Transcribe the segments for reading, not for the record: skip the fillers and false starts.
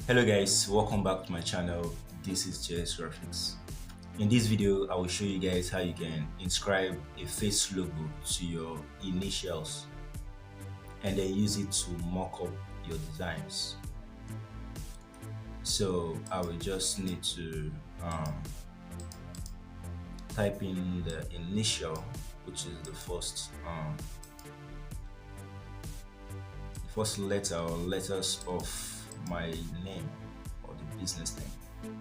Hello guys, welcome back to my channel. This is Jhex. In this video, I will show you guys how you can inscribe a face logo to your initials and then use it to mock up your designs. So I will just need to type in the initial, which is the first letter or letters of my name or the business name.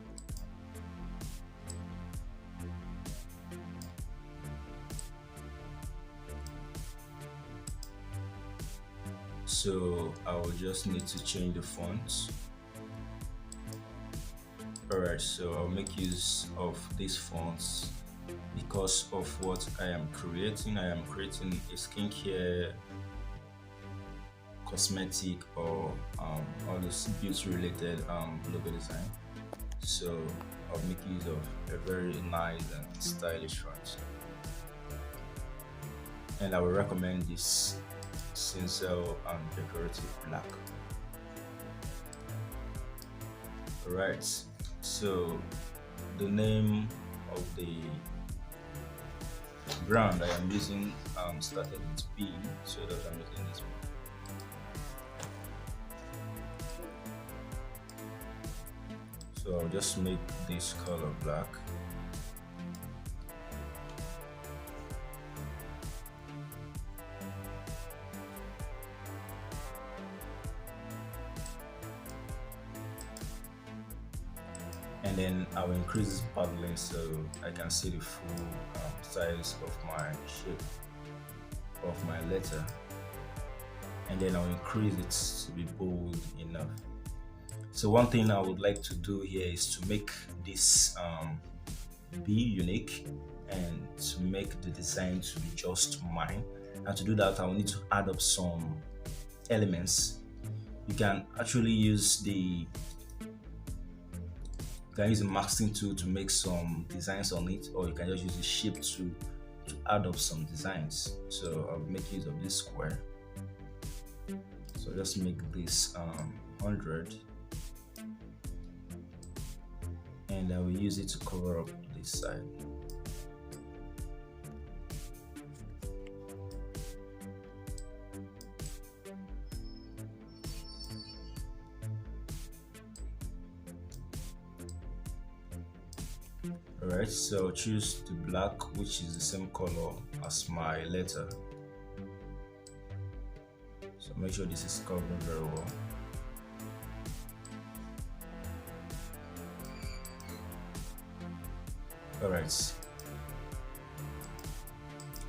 So I will just need to change the font. Alright, so I'll make use of these fonts because of what I am creating. I am creating a skincare, cosmetic, or all this beauty related logo design. So I'll make use of a very nice and stylish font, and I will recommend this Cinzel Decorative black. Alright, so the name of the brand I am using started with B, so that's why I'm using this one. So I'll just make this color black. And then I will increase this paddling so I can see the full size of my shape of my letter, and then I'll increase it to be bold enough. So one thing I would like to do here is to make this be unique and to make the design to be just mine. And to do that, I will need to add up some elements. You can actually use the masking tool to make some designs on it, or you can just use the shape tool to add up some designs. So I'll make use of this square. So just make this 100, and I will use it to cover up this side. Alright, so choose the black, which is the same color as my letter. So make sure this is covering very well. Alright,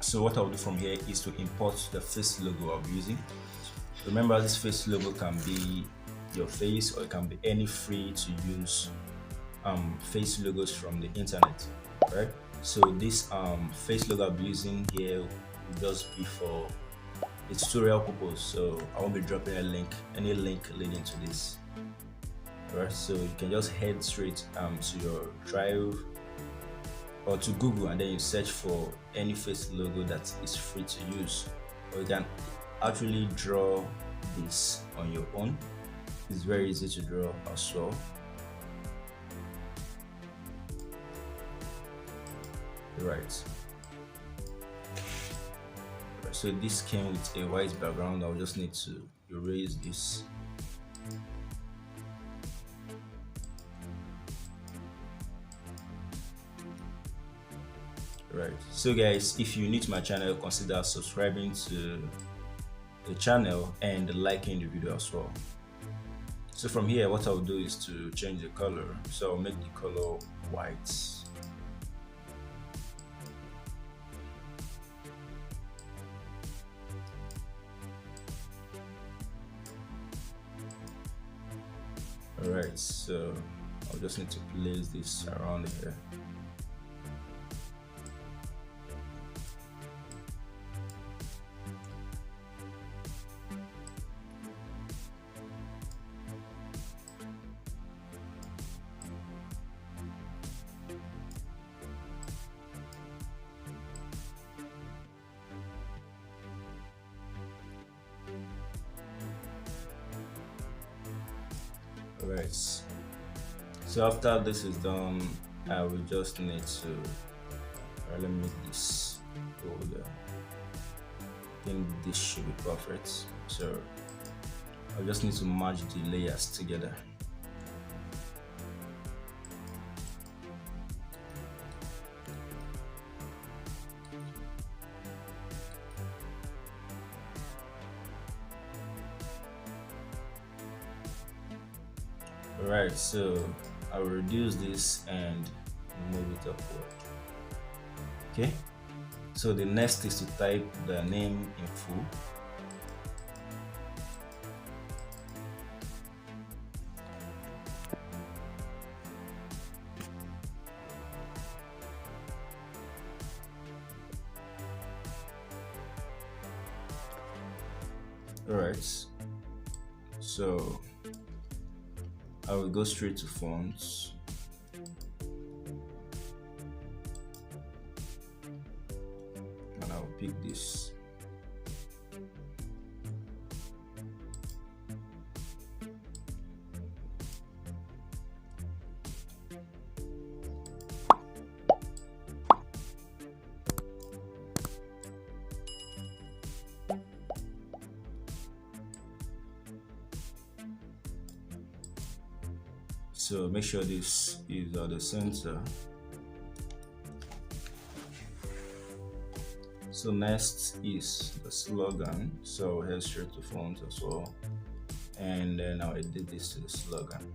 so what I'll do from here is to import the face logo I'll be using. Remember, this face logo can be your face, or it can be any free to use face logos from the internet, right? So this face logo I'll be using here will just be for a tutorial purpose, so I won't be dropping any link leading to this. Right, so you can just head straight to your drive or to Google, and then you search for any face logo that is free to use, or you can actually draw this on your own. It's very easy to draw as well. Right, so this came with a white background. I'll just need to erase this. Right, so guys, if you're new to my channel, consider subscribing to the channel and liking the video as well. So from here, what I'll do is to change the color. So I'll make the color white. Alright, so I'll just need to place this around here. Alright, so after this is done, I will just need to let me make this folder. I think this should be perfect. So I just need to merge the layers together. Alright, so I will reduce this and move it upward. Okay, so the next is to type the name in full. Alright, so I will go straight to fonts. And I'll pick this. So make sure this is at the center. So next is the slogan. So head straight to font as well. And then I'll edit this to the slogan.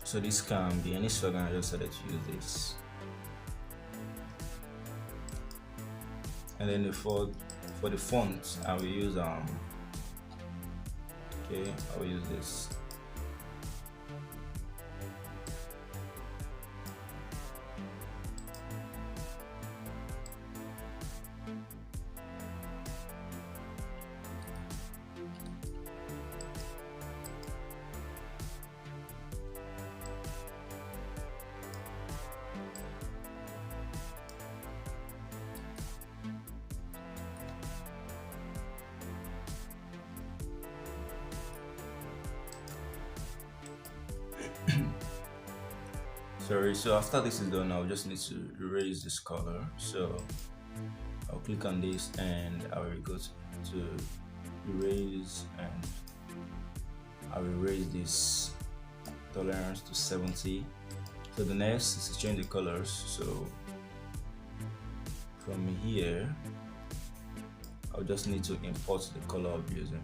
So this can be any slogan, I just decided to use this. And then for the font, I will use I will use this. Sorry, so after this is done, I'll just need to erase this color. So I'll click on this and I will go to erase, and I will raise this tolerance to 70. So the next is to change the colors. So from here, I'll just need to import the color I'll be using.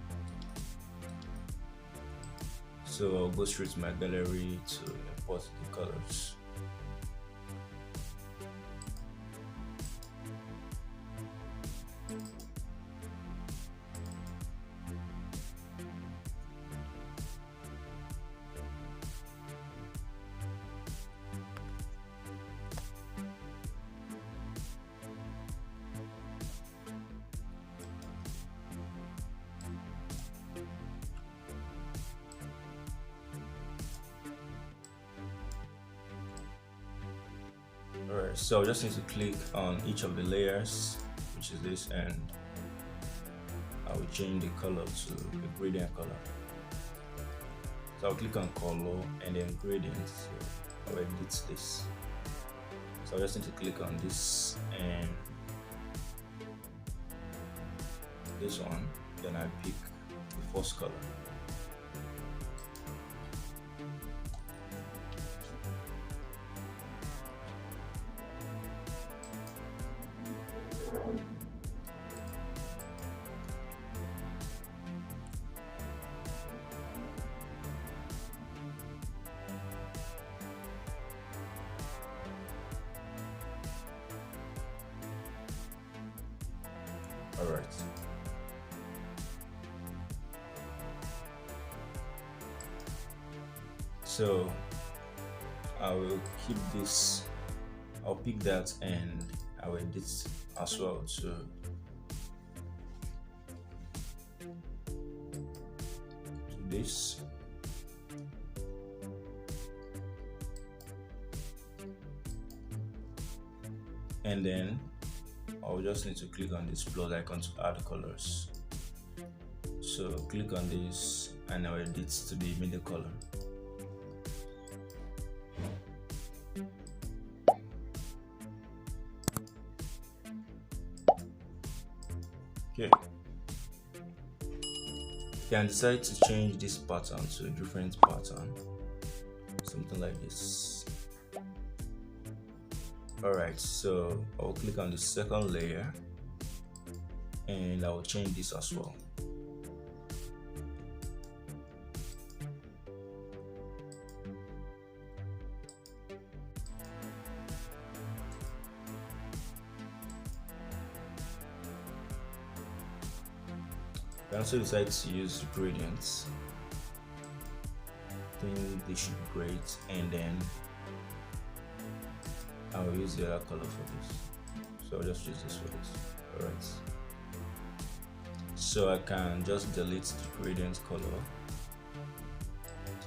So I'll go straight to my gallery to import the colors. Alright, so I just need to click on each of the layers, which is this, and I will change the color to the gradient color. So I'll click on color and then gradient. So I'll edit this. So I just need to click on this and this one, then I pick the first color. All right. So I will keep this, I'll pick that and I will edit as well. So this. And then I'll just need to click on this plus icon to add colors. So click on this and I'll edit to the middle color. Okay. You can decide to change this pattern to a different pattern, something like this. Alright, so I'll click on the second layer and I'll change this as well. You can also decide to use gradients. I think this should be great, and then I'll use the other color for this. So I'll just use this for this. Alright. So I can just delete the gradient color.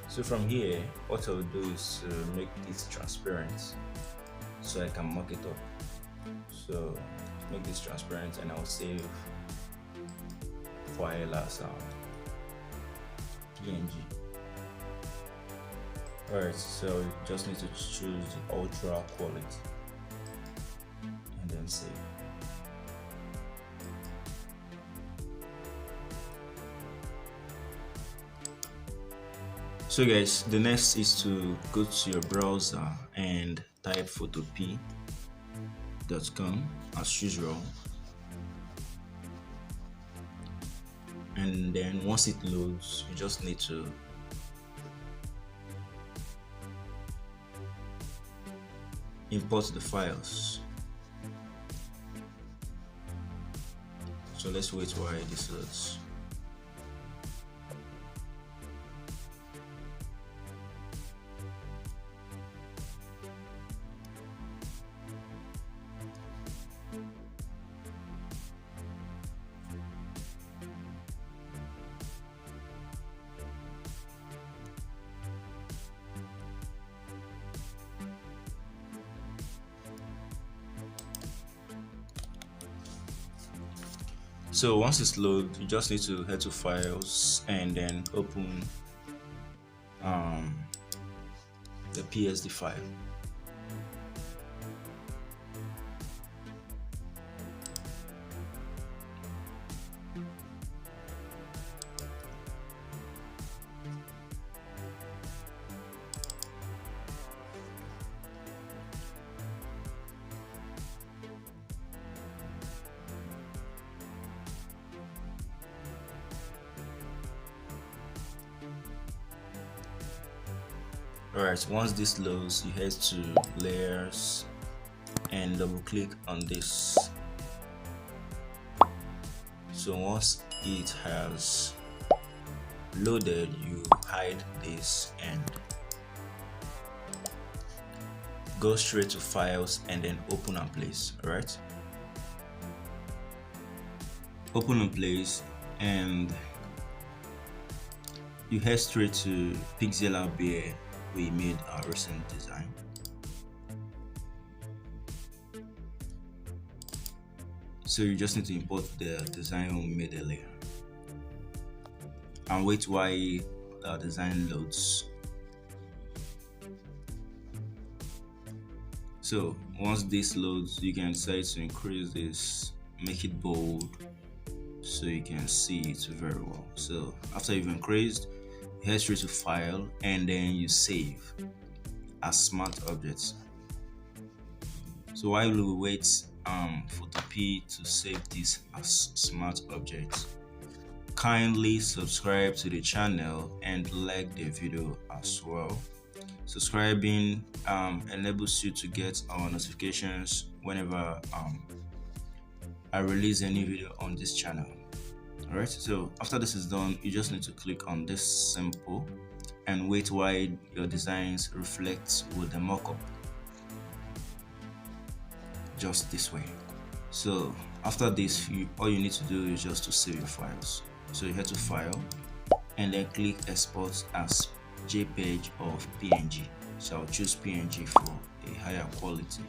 So from here, what I'll do is to make this transparent so I can mock it up. So make this transparent and I'll save file as PNG. Alright, so you just need to choose the ultra quality and then save. So guys, the next is to go to your browser and type photopea.com as usual. And then once it loads, you just need to import the files. So let's wait while this loads. So once it's loaded, you just need to head to files and then open the PSD file. Alright, once this loads, you head to layers and double click on this. So once it has loaded, you hide this and go straight to files and then open and place. Alright, open and place, and you head straight to Pixellab where we made our recent design. So you just need to import the design we made earlier and wait while the design loads. So once this loads, you can decide to increase this, make it bold so you can see it very well. So after you've increased, you head straight to file and then you save as smart objects. So while we wait Photopea to save this as smart objects, kindly subscribe to the channel and like the video as well. Subscribing enables you to get our notifications whenever I release any video on this channel. Alright, so after this is done, you just need to click on this simple and wait while your designs reflect with the mockup. Just this way. So after this, all you need to do is just to save your files. So you head to file and then click export as JPEG or PNG. So I'll choose PNG for a higher quality.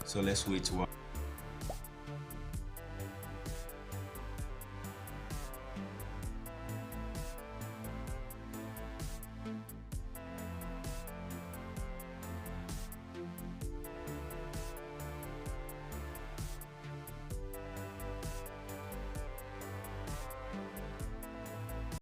So let's wait while